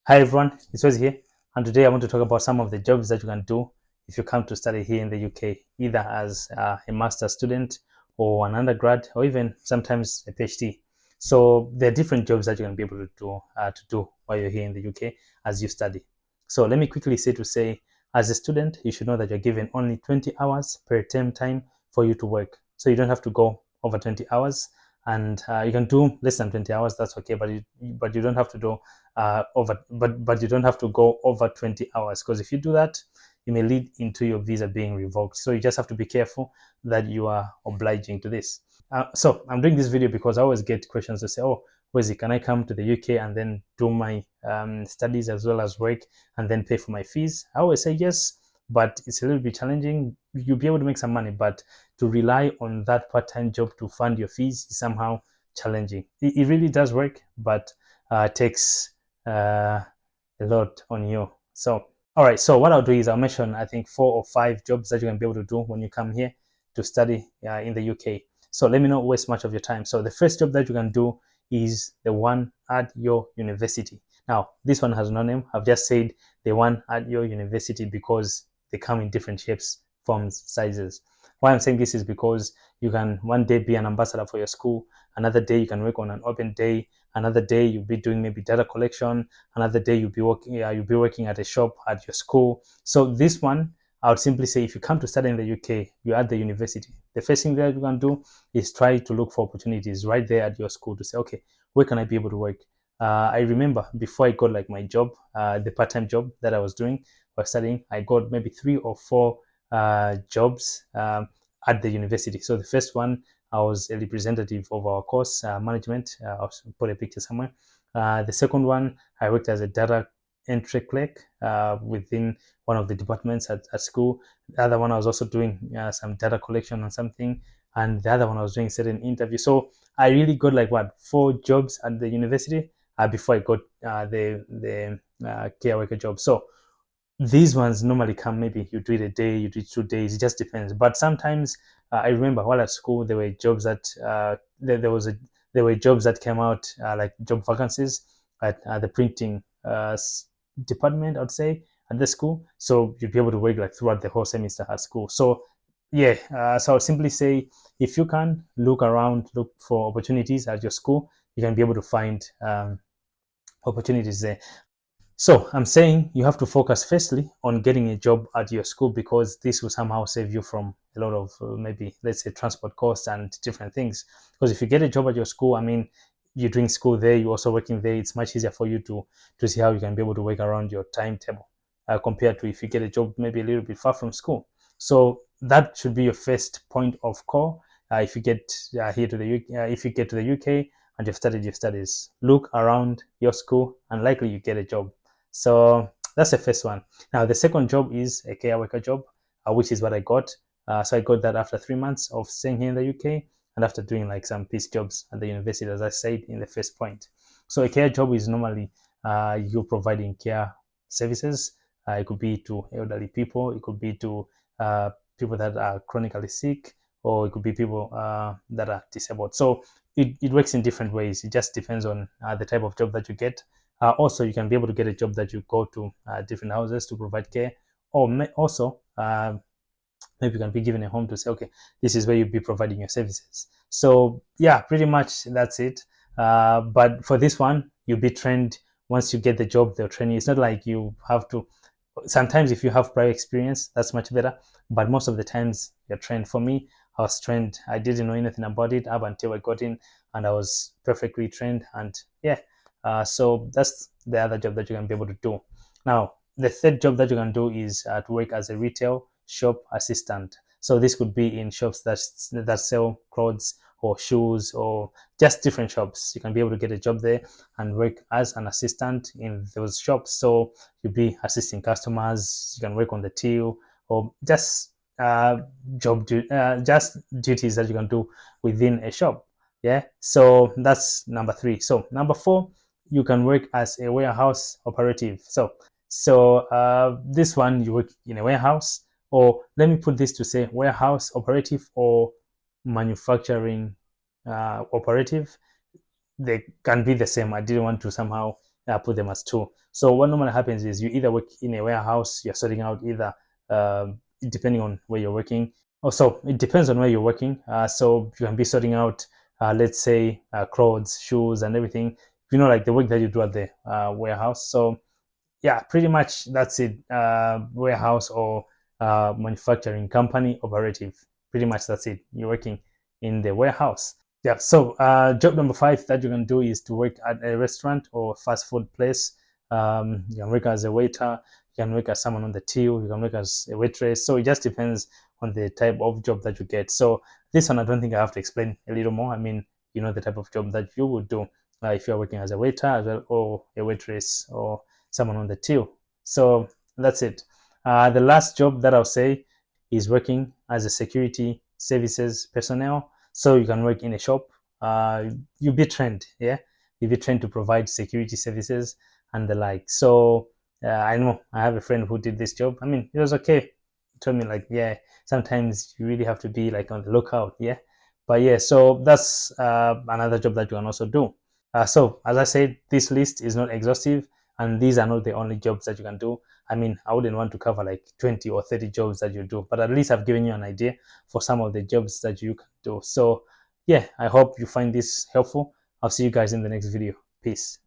Hi everyone, it's Wes here, and today I want to talk about some of the jobs that you can do if you come to study here in the UK, either as a master's student or an undergrad, or even sometimes a PhD. So there are different jobs that you can be able to do while you're here in the UK as you study. So let me quickly say, as a student, you should know that you're given only 20 hours per term time for you to work. So you don't have to go over 20 hours, and you can do less than 20 hours. That's okay, but you don't have to do but you don't have to go over 20 hours, because if you do that, it may lead into your visa being revoked. So you just have to be careful that you are obliging to this. So I'm doing this video because I always get questions to say, oh, Wesley, can I come to the UK and then do my studies as well as work and then pay for my fees? I always say yes, but it's a little bit challenging. You'll be able to make some money, but to rely on that part-time job to fund your fees is somehow challenging. It really does work, but takes a lot on you. So, all right. So what I'll do is I'll mention, I think, 4 or 5 jobs that you can be able to do when you come here to study in the UK. So let me not waste much of your time. So the first job that you can do is the one at your university. Now, this one has no name. I've just said the one at your university because they come in different shapes, forms, sizes. Why I'm saying this is because you can one day be an ambassador for your school, another day you can work on an open day, another day you'll be doing maybe data collection, another day you'll be working at a shop at your school. So this one, I would simply say, if you come to study in the UK, you're at the university. The first thing that you can do is try to look for opportunities right there at your school to say, okay, where can I be able to work? I remember before I got like my job, the part-time job that I was doing while studying, I got maybe 3 or 4 jobs at the university. So the first one, I was a representative of our course management. I'll put a picture somewhere. The second one, I worked as a data entry clerk within one of the departments at school. The other one, I was also doing some data collection on something, and the other one, I was doing certain interview. So I really got like 4 jobs at the university before I got the care worker job. So these ones normally come, maybe you do it a day, you do it 2 days, it just depends. But sometimes I remember while at school there were jobs that there were jobs that came out, like job vacancies at the printing department, I'd say, at the school. So you'd be able to work like throughout the whole semester at school. So yeah, so I'll simply say, if you can look around, look for opportunities at your school, you can be able to find opportunities there. So I'm saying you have to focus firstly on getting a job at your school, because this will somehow save you from a lot of maybe, let's say, transport costs and different things. Because if you get a job at your school, I mean, you're doing school there, you're also working there, it's much easier for you to see how you can be able to work around your timetable compared to if you get a job maybe a little bit far from school. So that should be your first point of call. If you get here to the UK, if you get to the UK and you've started your studies, look around your school and likely you get a job. So that's the first one. Now, the second job is a care worker job, which is what I got. So I got that after 3 months of staying here in the UK and after doing like some piece jobs at the university, as I said in the first point. So a care job is normally you providing care services. It could be to elderly people, it could be to people that are chronically sick, or it could be people that are disabled. So it works in different ways. It just depends on the type of job that you get. Also, you can be able to get a job that you go to different houses to provide care, or also maybe you can be given a home to say, okay, this is where you'll be providing your services. So yeah, pretty much that's it. But for this one, you'll be trained. Once you get the job, they'll train you. It's not like you have to. Sometimes if you have prior experience, that's much better, but most of the times you're trained. For me, I was trained. I didn't know anything about it up until I got in, and I was perfectly trained. And yeah, so that's the other job that you can be able to do. Now, the third job that you can do is to work as a retail shop assistant. So this could be in shops that sell clothes or shoes, or just different shops. You can be able to get a job there and work as an assistant in those shops. So you'll be assisting customers. You can work on the till, or just just duties that you can do within a shop. Yeah. So that's number 3. So number 4, you can work as a warehouse operative. So this one, you work in a warehouse, or let me put this to say warehouse operative or manufacturing operative. They can be the same. I didn't want to somehow put them as two. So what normally happens is you either work in a warehouse, you're sorting out either, depending on where you're working. Also, it depends on where you're working. So you can be sorting out, let's say, clothes, shoes, and everything. Like the work that you do at the warehouse. So yeah, pretty much that's it. Warehouse or manufacturing company operative. Pretty much that's it. You're working in the warehouse. Yeah. So job number 5 that you can do is to work at a restaurant or fast food place. You can work as a waiter. You can work as someone on the till. You can work as a waitress. So it just depends on the type of job that you get. So this one, I don't think I have to explain a little more. I mean, the type of job that you would do if you're working as a waiter as well, or a waitress, or someone on the till. So that's it. The last job that I'll say is working as a security services personnel. So you can work in a shop. You'll be trained, yeah. You'll be trained to provide security services and the like. So I know I have a friend who did this job. I mean, it was okay. He told me like, yeah, sometimes you really have to be like on the lookout, yeah. But yeah, so that's another job that you can also do. So as I said, this list is not exhaustive, and these are not the only jobs that you can do. I mean, I wouldn't want to cover like 20 or 30 jobs that you do, but at least I've given you an idea for some of the jobs that you can do. So yeah, I hope you find this helpful. I'll see you guys in the next video. Peace.